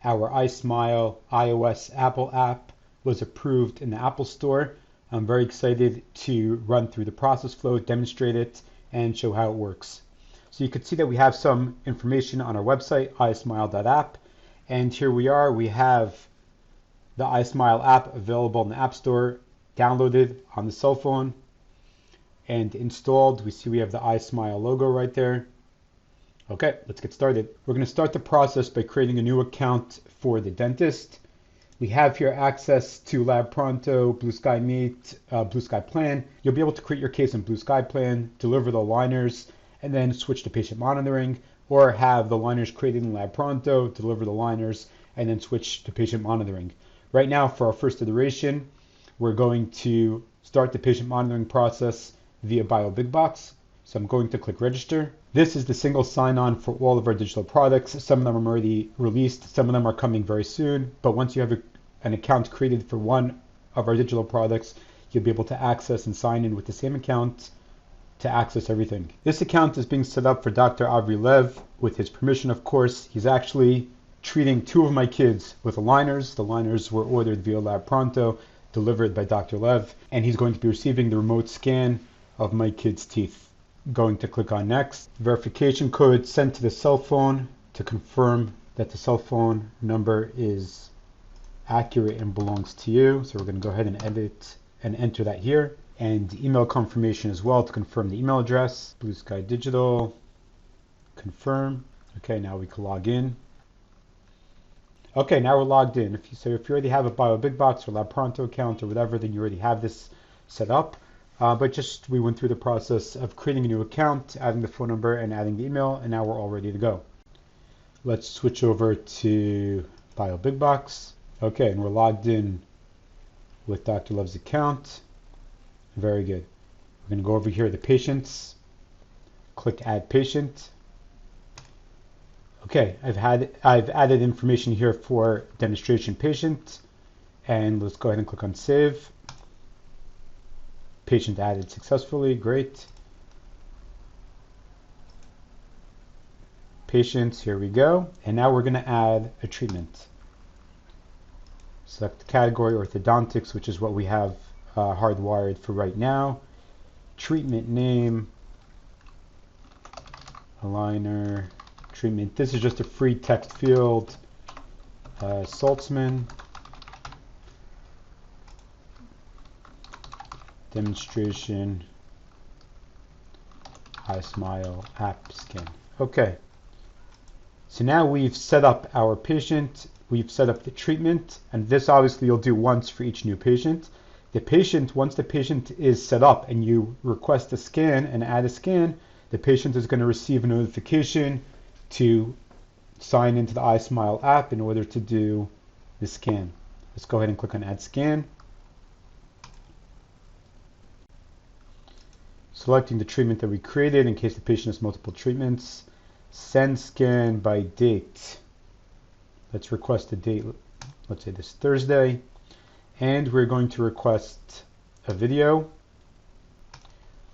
our Ismile iOS Apple app was approved in the Apple Store. I'm very excited to run through the process flow, demonstrate it, and show how it works. So you can see that we have some information on our website, ismile.app, and here we are. We have the Ismile app available in the App Store, downloaded on the cell phone, and installed. We see we have the Ismile logo right there. Okay, let's get started. We're going to start the process by creating a new account for the dentist. We have here access to Lab Pronto, Blue Sky Meet, Blue Sky Plan. You'll be able to create your case in Blue Sky Plan, deliver the aligners, and then switch to patient monitoring, or have the aligners created in Lab Pronto, deliver the aligners, and then switch to patient monitoring. Right now, for our first iteration, we're going to start the patient monitoring process via BioBigBox. So I'm going to click register. This is the single sign-on for all of our digital products. Some of them are already released, some of them are coming very soon, but once you have an account created for one of our digital products, you'll be able to access and sign in with the same account to access everything. This account is being set up for Dr. Avri Lev with his permission, of course. He's actually treating two of my kids with aligners. The aligners were ordered via Lab Pronto, delivered by Dr. Lev, and he's going to be receiving the remote scan of my kids' teeth. Going to click on next. Verification code sent to the cell phone to confirm that the cell phone number is accurate and belongs to you. So we're going to go ahead and edit and enter that here. And email confirmation as well to confirm the email address. Blue Sky Digital, confirm. Okay, now we can log in. Okay, now we're logged in. If you already have a BioBigBox or Lab Pronto account or whatever, then you already have this set up. But we went through the process of creating a new account, adding the phone number and adding the email, and now we're all ready to go. Let's switch over to BioBigBox. Okay, and we're logged in with Dr. Lev's account. Very good. We're going to go over here to patients, click add patient. Okay, I've added information here for demonstration patient, and let's go ahead and click on save. Patient added successfully, great. Patients, here we go. And now we're going to add a treatment. Select the category orthodontics, which is what we have hardwired for right now. Treatment name, aligner, treatment. This is just a free text field. Saltzman. Demonstration, Ismile app scan. Okay, so now we've set up our patient, we've set up the treatment, and this obviously you'll do once for each new patient. The patient, once the patient is set up and you request a scan and add a scan, the patient is going to receive a notification to sign into the Ismile app in order to do the scan. Let's go ahead and click on add scan. Selecting the treatment that we created in case the patient has multiple treatments. Send scan by date. Let's request a date, let's say this Thursday. And we're going to request a video.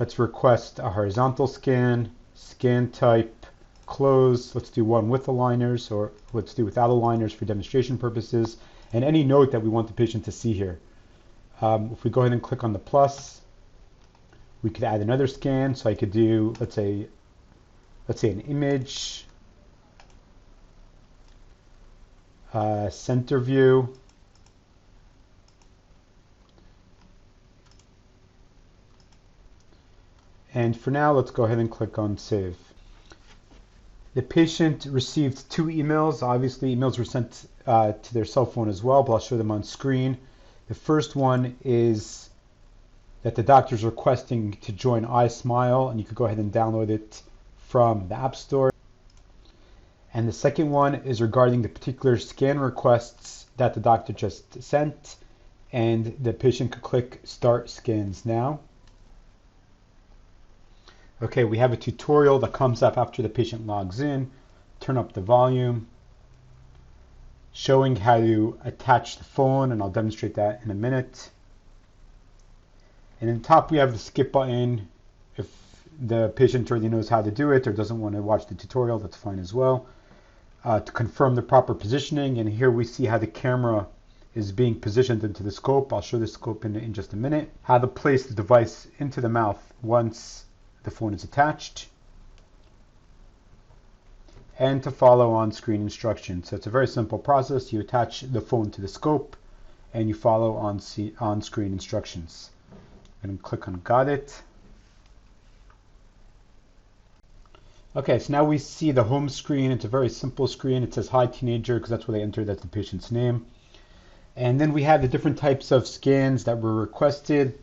Let's request a horizontal scan, scan type, close. Let's do one with aligners, or let's do without aligners for demonstration purposes. And any note that we want the patient to see here. If we go ahead and click on the plus, we could add another scan. So I could do, let's say an image, center view, and for now, let's go ahead and click on save. The patient received 2 emails. Obviously, emails were sent to their cell phone as well, but I'll show them on screen. The first one is that the doctor is requesting to join Ismile, and you could go ahead and download it from the App Store. And the second one is regarding the particular scan requests that the doctor just sent, and the patient could click Start Scans Now. Okay, we have a tutorial that comes up after the patient logs in. Turn up the volume, showing how to attach the phone, and I'll demonstrate that in a minute. And in the top we have the skip button. If the patient already knows how to do it or doesn't want to watch the tutorial, that's fine as well. to confirm the proper positioning. And here we see how the camera is being positioned into the scope. I'll show the scope in just a minute. How to place the device into the mouth once the phone is attached. And to follow on-screen instructions. So it's a very simple process. You attach the phone to the scope and you follow on-screen instructions. I'm going to click on Got It. Okay, so now we see the home screen. It's a very simple screen. It says Hi Teenager because that's what I entered. That's the patient's name. And then we have the different types of scans that were requested,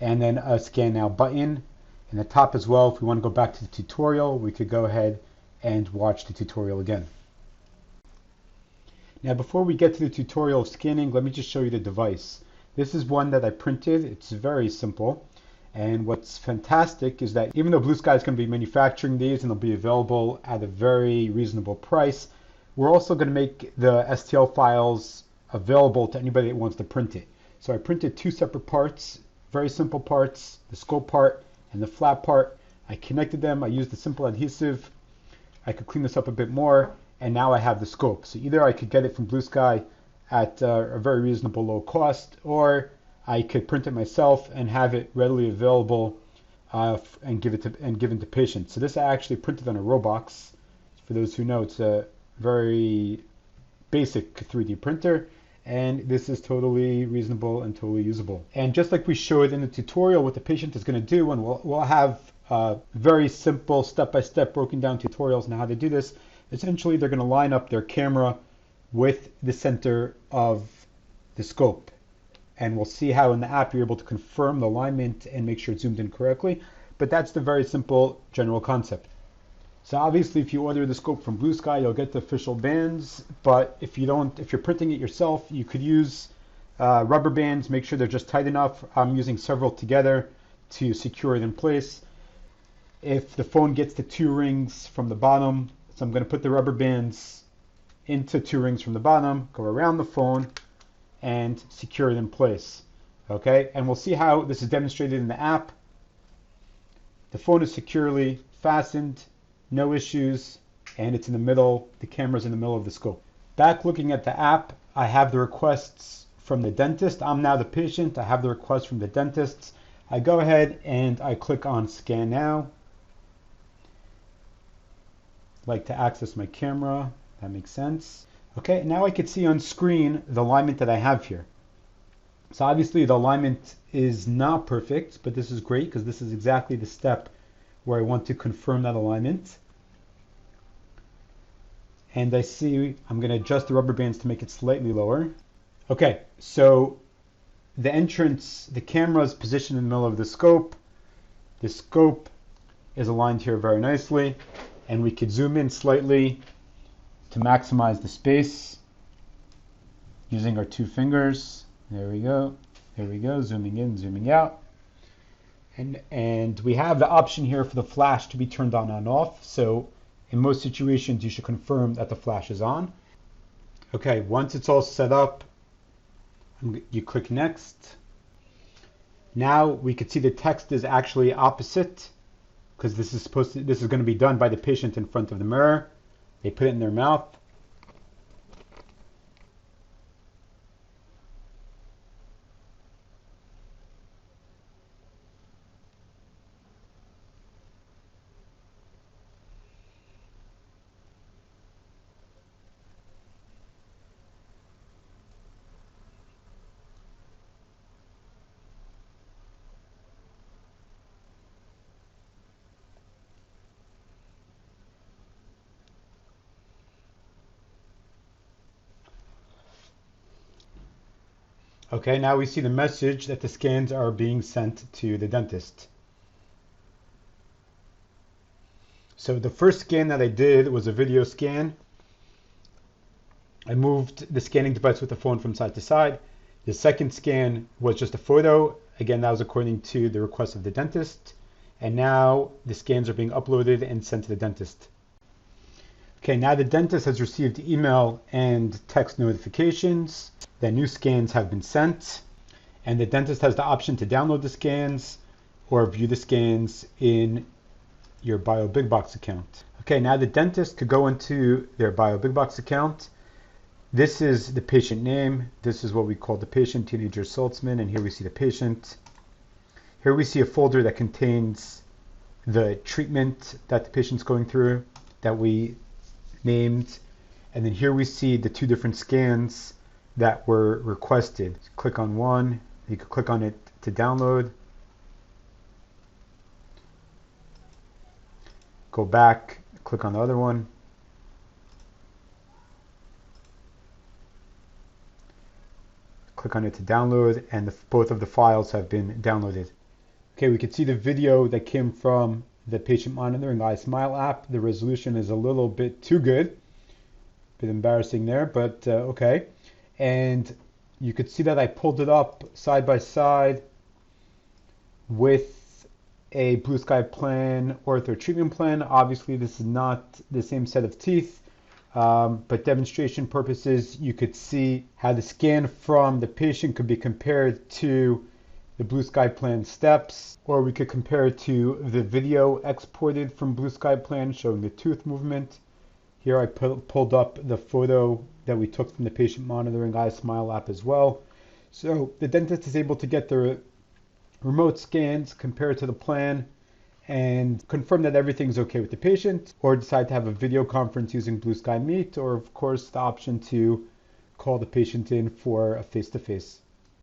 and then a Scan Now button. In the top as well, if we want to go back to the tutorial, we could go ahead and watch the tutorial again. Now before we get to the tutorial of scanning, let me just show you the device. This is one that I printed. It's very simple. And what's fantastic is that even though Blue Sky is going to be manufacturing these and they'll be available at a very reasonable price, we're also going to make the STL files available to anybody that wants to print it. So I printed two separate parts, very simple parts, the scope part and the flap part. I connected them. I used a simple adhesive. I could clean this up a bit more, and now I have the scope. So either I could get it from Blue Sky at a very reasonable low cost, or I could print it myself and have it readily available and given to patients. So this I actually printed on a Robox. For those who know, it's a very basic 3D printer, and this is totally reasonable and totally usable. And just like we showed in the tutorial, what the patient is going to do, and we'll have very simple step-by-step broken down tutorials on how to do this. Essentially, they're going to line up their camera with the center of the scope. And we'll see how in the app you're able to confirm the alignment and make sure it's zoomed in correctly. But that's the very simple general concept. So obviously, if you order the scope from Blue Sky, you'll get the official bands. But if you're printing it yourself, you could use rubber bands. Make sure they're just tight enough. I'm using several together to secure it in place. If the phone gets to 2 rings from the bottom, so I'm going to put the rubber bands into 2 rings from the bottom, go around the phone, and secure it in place. Okay, and we'll see how this is demonstrated in the app. The phone is securely fastened, no issues, and it's in the middle, the camera's in the middle of the scope. Back looking at the app, I have the requests from the dentist. I'm now the patient. I have the request from the dentist. I go ahead and I click on Scan Now. Like to access my camera. That makes sense. Okay, now I can see on screen the alignment that I have here. So obviously the alignment is not perfect, but this is great because this is exactly the step where I want to confirm that alignment. And I see I'm going to adjust the rubber bands to make it slightly lower. Okay, so the entrance, the camera is positioned in the middle of the scope. The scope is aligned here very nicely. And we could zoom in slightly to maximize the space using our 2 fingers. There we go. There we go. Zooming in, zooming out. And we have the option here for the flash to be turned on and off. So in most situations, you should confirm that the flash is on. Okay, once it's all set up, you click Next. Now we could see the text is actually opposite, because this is going to be done by the patient in front of the mirror. They put it in their mouth. Okay, now we see the message that the scans are being sent to the dentist. So the first scan that I did was a video scan. I moved the scanning device with the phone from side to side. The second scan was just a photo. Again, that was according to the request of the dentist. And now the scans are being uploaded and sent to the dentist. Okay, now the dentist has received email and text notifications that new scans have been sent, and the dentist has the option to download the scans or view the scans in your BioBigBox account. Okay, now the dentist could go into their BioBigBox account. This is the patient name. This is what we call the patient, teenager Saltzman, and here we see the patient. Here we see a folder that contains the treatment that the patient's going through that we named. And then here we see the two different scans that were requested. Click on one, you could click on it to download. Go back, click on the other one. Click on it to download, and both of the files have been downloaded. Okay, we can see the video that came from the patient monitoring Ismile app. The resolution is a little bit too good. A bit embarrassing there, but okay. And you could see that I pulled it up side by side with a Blue Sky Plan ortho treatment plan. Obviously, this is not the same set of teeth, but demonstration purposes, you could see how the scan from the patient could be compared to the Blue Sky Plan steps, or we could compare it to the video exported from Blue Sky Plan showing the tooth movement. Here I pulled up the photo that we took from the patient monitoring Ismile app as well. So the dentist is able to get the remote scans, compare it to the plan, and confirm that everything's okay with the patient, or decide to have a video conference using Blue Sky Meet, or of course the option to call the patient in for a face-to-face.